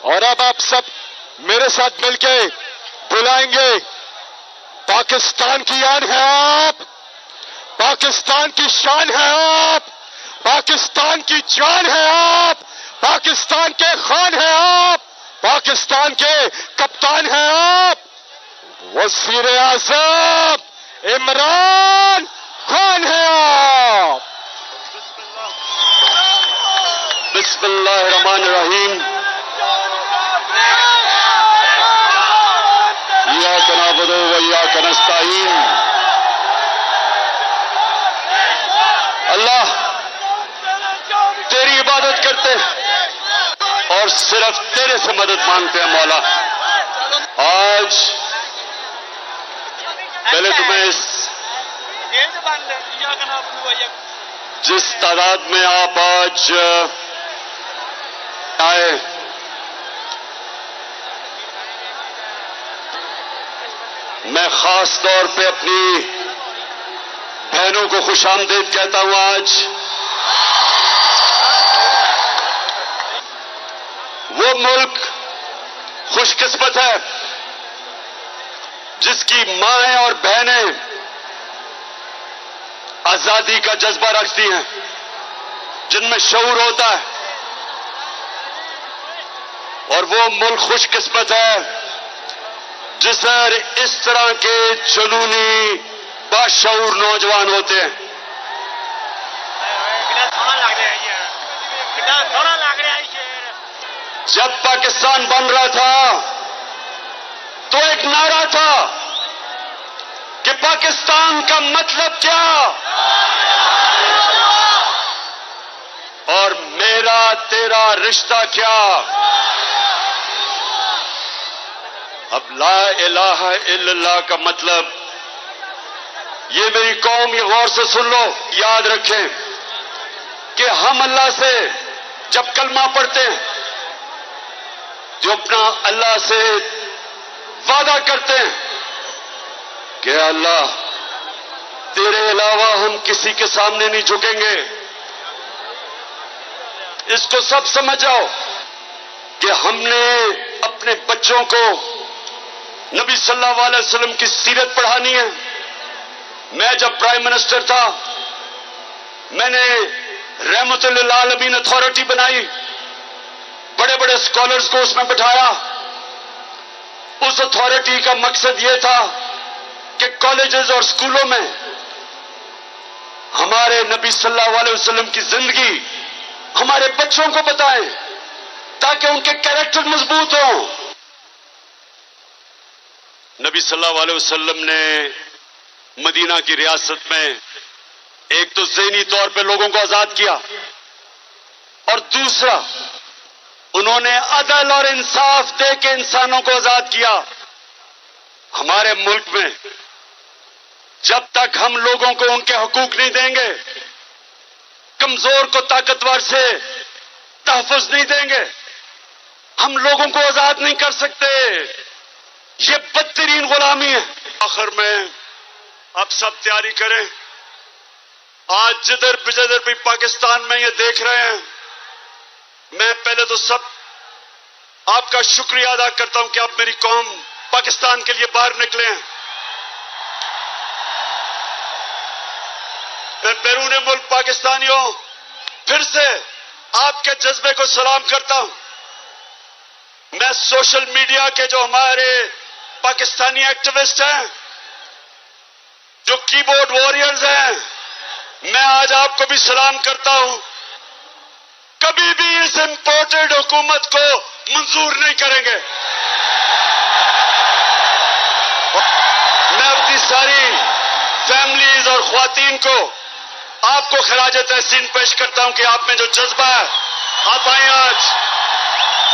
اور اب آپ سب میرے ساتھ مل کے بلائیں گے، پاکستان کی آن ہے آپ، پاکستان کی شان ہے آپ، پاکستان کی جان ہے آپ، پاکستان کے خان ہیں آپ، پاکستان کے کپتان ہیں آپ، وزیر اعظم عمران خان ہیں آپ۔ بسم اللہ الرحمن الرحیم۔ ایاک نعبد و ایاک نستعین۔ اللہ تیری عبادت کرتے اور صرف تیرے سے مدد مانگتے ہیں مولا۔ آج پہلے تمہیں جس تعداد میں آپ آج آئے، میں خاص طور پہ اپنی بہنوں کو خوش آمدید کہتا ہوں۔ آج وہ ملک خوش قسمت ہے جس کی مائیں اور بہنیں آزادی کا جذبہ رکھتی ہیں، جن میں شعور ہوتا ہے، اور وہ ملک خوش قسمت ہے جس پر اس طرح کے جنونی باشعور نوجوان ہوتے ہیں۔ جب پاکستان بن رہا تھا تو ایک نعرہ تھا کہ پاکستان کا مطلب کیا، اور میرا تیرا رشتہ کیا۔ اب لا الہ الا اللہ کا مطلب، یہ میری قوم یہ غور سے سن لو، یاد رکھیں کہ ہم اللہ سے جب کلمہ پڑھتے ہیں جو اپنا اللہ سے وعدہ کرتے ہیں کہ اللہ تیرے علاوہ ہم کسی کے سامنے نہیں جھکیں گے۔ اس کو سب سمجھ جاؤ کہ ہم نے اپنے بچوں کو نبی صلی اللہ علیہ وسلم کی سیرت پڑھانی ہے۔ میں جب پرائم منسٹر تھا، میں نے رحمت للعالمین اتھارٹی بنائی، بڑے بڑے اسکالرز کو اس میں بٹھایا۔ اس اتھارٹی کا مقصد یہ تھا کہ کالجز اور اسکولوں میں ہمارے نبی صلی اللہ علیہ وسلم کی زندگی ہمارے بچوں کو بتائیں تاکہ ان کے کیریکٹر مضبوط ہوں۔ نبی صلی اللہ علیہ وسلم نے مدینہ کی ریاست میں ایک تو ذہنی طور پہ لوگوں کو آزاد کیا، اور دوسرا انہوں نے عدل اور انصاف دے کے انسانوں کو آزاد کیا۔ ہمارے ملک میں جب تک ہم لوگوں کو ان کے حقوق نہیں دیں گے، کمزور کو طاقتور سے تحفظ نہیں دیں گے، ہم لوگوں کو آزاد نہیں کر سکتے۔ یہ بدترین غلامی ہے۔ آخر میں اب سب تیاری کریں۔ آج جدھر بھی پاکستان میں یہ دیکھ رہے ہیں، میں پہلے تو سب آپ کا شکریہ ادا کرتا ہوں کہ آپ میری قوم پاکستان کے لیے باہر نکلے ہیں۔ میں بیرون ملک پاکستانیوں پھر سے آپ کے جذبے کو سلام کرتا ہوں۔ میں سوشل میڈیا کے جو ہمارے پاکستانی ایکٹیوسٹ ہیں، جو کی بورڈ وارئرز ہیں، میں آج آپ کو بھی سلام کرتا ہوں۔ کبھی بھی اس امپورٹڈ حکومت کو منظور نہیں کریں گے۔ میں اپنی ساری فیملیز اور خواتین کو آپ کو خراج تحسین پیش کرتا ہوں کہ آپ میں جو جذبہ ہے، آپ آئیں، آج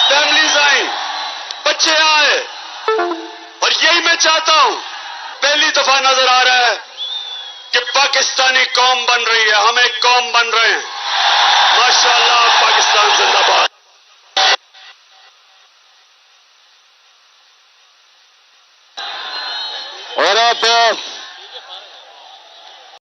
فیملیز آئیں، بچے آئے، اور یہی میں چاہتا ہوں۔ پہلی دفعہ نظر آ رہا ہے کہ پاکستانی قوم بن رہی ہے، ہم ایک قوم بن رہے ہیں۔ ماشاءاللہ، پاکستان زندہ باد۔ اور اب